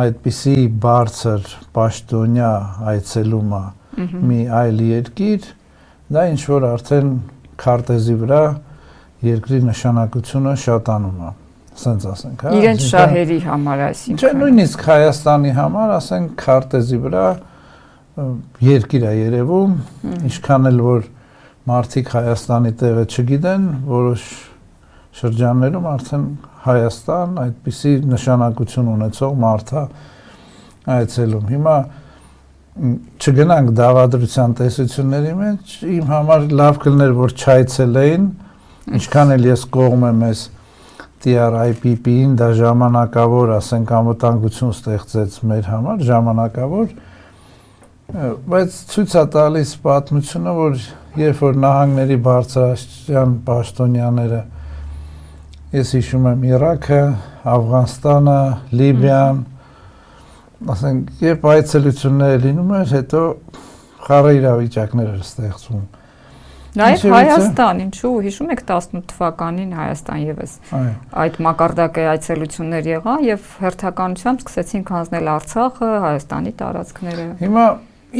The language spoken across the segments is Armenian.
այդպիսի բարձր պաշտոնյա այցելումը մի այլ երկիր, դա ինչ-որ արդեն քարտեզի վրա երկրի նշանակությունը շատանում է, ասենց ասենք, հա։ Իրենց շահերի համար, այսինքն։ Չէ, նույնիսկ Հայաստանի համար, ասենք, քարտեզի վրա երկիր է երևում, ինչքան էլ որ մարդիկ Հայաստանի տեղը չգիտեն, որոշ շրջաններում արդեն Հայաստան այդպիսի նշանակություն ունեցող մարդ է այցելում։ Հիմա չգնանք դավադրության տեսությունների մեջ, իմ համար լավ կլներ, որ չայցելեին, ինչքան էլ ես կողմ եմ այս TRIPP-ին, դա ժամանակավոր, ասենք, անվտանգություն ստեղծեց մեր համար, ժամանակավոր, բայց ցույց է տալիս պատմությունը, որ երբ որ նահանգների բարձրաստիճան պաշտոնյաները, ես հիշում եմ Իրաքը, Աֆղանստանը, Լիբիան, ասենք, երբ այցելությունները լինում էր, հետո խառը իրավիճակներ էր ստեղծվում։ Նաև Հայաստան, ինչու հիշում եք 18 թվականին Հայաստան եւս այդ մակարդակի այցելություններ եղա եւ հերթականությամբ սկսեցին հանձնել Արցախը, Հայաստանի տարածքները։ Հիմա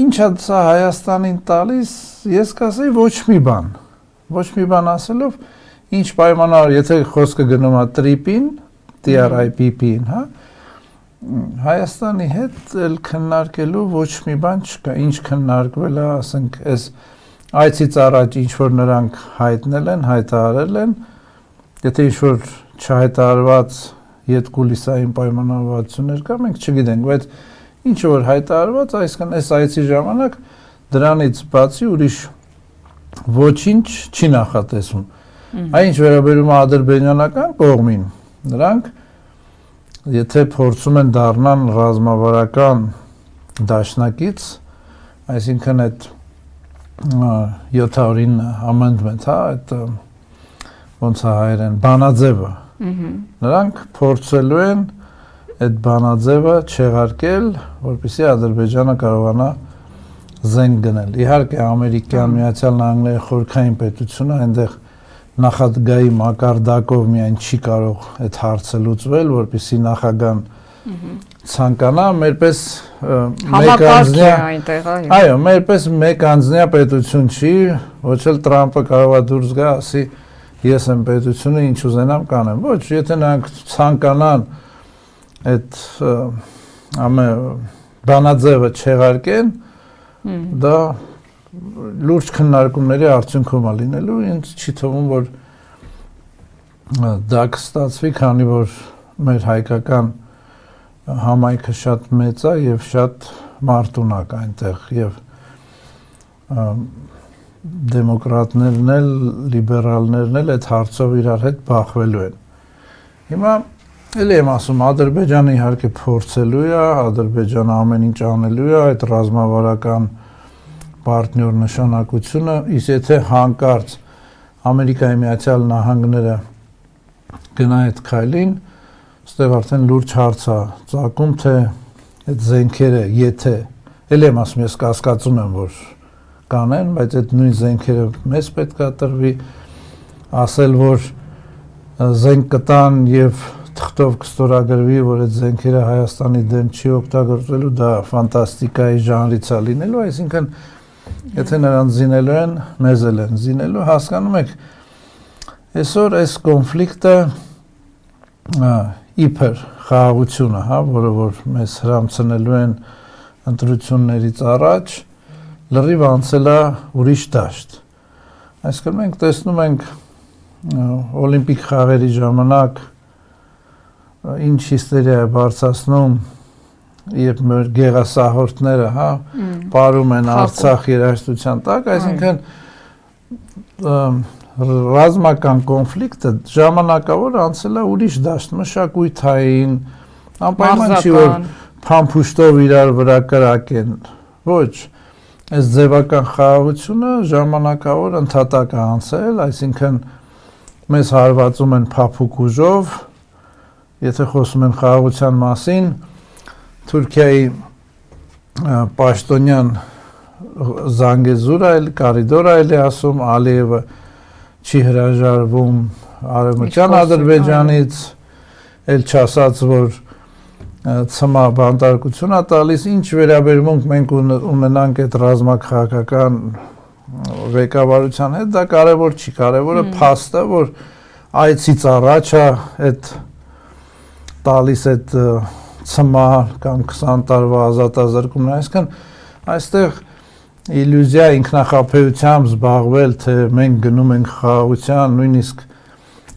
ինչա սա Հայաստանին տալիս, ես կասեի ոչ մի բան ասելով, ինչ պայմանավոր, եթե խոսքը գնում է TRIP-ին, TRIPP-ին, հա, Հայաստանի հետ էլ քննարկելու ոչ մի բան չկա, ինչ քննարկվել է, ասենք, այս այցից առաջ ինչ-որ նրանք հայտնել են, հայտարարել են, եթե ինչ-որ չհայտարարված ետկուլիսային պայմանավորվածություններ կա, մենք չգիտենք, բայց ինչ-որ հայտարարված, այսինքն այս այցի ժամանակ դրանից բացի ուրիշ ոչինչ չի նախատեսվում։ Այն ինչ վերաբերում է ադրբեջանական կողմին, նրանք եթե փորձում են դառնան ռազմավարական դաշնակից, այսինքն այդ 709 amendment, հա, այդ ոնց է հայերեն, բանաձևը, նրանք փորձելու են այդ բանաձևը չեղարկել, որպեսզի Ադրբեջանը կարողանա զենք գնել։ Իհարկե Ամերիկյան Միացյալ Նահանգների խորհրդային պետությունը այնտեղ նախագահի մակարդակով միայն չի կարող այդ հարցը լուծվել, որպեսզի նախագահան ցանկանա, մերպես մեկ անձնյա պետություն չի, ոչ էլ Տրամպը կարող է դուրս գա, ասի ես եմ պետությունը, ինչ ուզենամ կանեմ։ Ոչ, եթե նրանք ցանկանան այդ բանաձևը չեղարկեն, դա լուրջ քննարկումների արդյունքում է լինելու, ինձ չի թվում, որ դա կստացվի, քանի որ մեր հայկական համայնքը շատ մեծ է եւ շատ մարտունակ այնտեղ եւ դեմոկրատներն էլ, լիբերալներն էլ այդ հարցով իրար հետ բախվելու են։ Հիմա էլի եմ ասում, Ադրբեջանը իհարկե փորձելու է, Ադրբեջանը ամեն ինչ անելու է, այդ ռազմավարական պարտնյոր նշանակությունը, իսկ եթե հանկարծ Ամերիկայի Միացյալ Նահանգները գնա այդ քայլին, այստեղ արդեն լուրջ հարց է ծագում, թե այդ զենքերը, եթե, էլի եմ ասում, ես կասկածում եմ, որ կանեն, բայց այդ նույն զենքերը մեզ պետք է տրվի, ասել, որ զենք կտան եւ թղթով կստորագրվի, որ այդ զենքերը Հայաստանի դեմ չի օգտագործվելու, դա ֆանտաստիկայի ժանրից է լինելու, այսինքն եթե նրանց զինելու են, մեզ էլ են զինելու, հասկանում եք, այսօր այս կոնֆլիկտը իբր խաղաղությունը, հա, որը որ մեզ հրամցնելու են ընտրություններից առաջ, լրիվ անցել է ուրիշ դաշտ։ Այսինքն մենք տեսնում ենք օլիմպիկ խաղերի ժամանակ ինչ հիստերիա է բարձրացնում, երբ մեր գեղասահորդները, հա, պարում են Արցախ երաժշտության տակ, այսինքն ռազմական կոնֆլիկտը ժամանակավոր անցել է ուրիշ դաշտ, մշակույթային, անպայման չի որ փամփուշտով իրար վրա կրակեն, ոչ, այս ձևական խաղաղությունը ժամանակավոր ընդհատակ է անցել, այսինքն մեզ հարվածում են փափուկ ուժով, եթե խոսում են խաղաղության մասին, Թուրքիայի պաշտոնյան Զանգեզուրը էլ, Կարիդորը էլ է ասում, Ալիևը չի հրաժարվում Արևմտյան Ադրբեջանից, էլ չասած, որ ցմա բանտարկություն է տալիս, ինչ վերաբերմունք մենք ունենանք այդ ռազմաքաղաքական ղեկավարության հետ, դա կարևոր չի, կարևորը փաստը, որ այցից առաջ է այդ տալիս այդ ցմա կամ 20 տարվա ազատազրկումն, այսինքն այստեղ իլյուզիա ինքնախապեյությամբ զբաղվել, թե մենք գնում ենք խաղաղության, նույնիսկ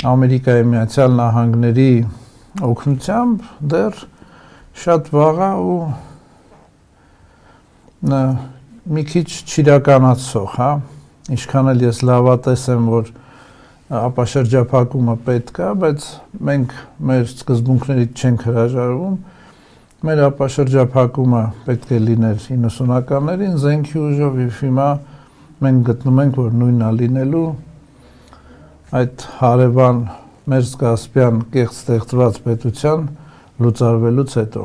Ամերիկայի Միացյալ Նահանգների օգնությամբ դեռ շատ վաղ է ու մի քիչ չիրականացող, հա, ինչքան էլ ես լավատես եմ, որ ապաշրջափակումը պետք է, բայց մենք մեր սկզբունքներից չենք հրաժարվում, մեր ապաշրջափակումը պետք է լիներ 90-ականներին, զենքի ուժով, և հիմա մենք գտնում ենք, որ նույնն է լինելու այդ հարևան մեր Կասպյան կեղծ ստեղծված պետության լուծարվելուց հետո։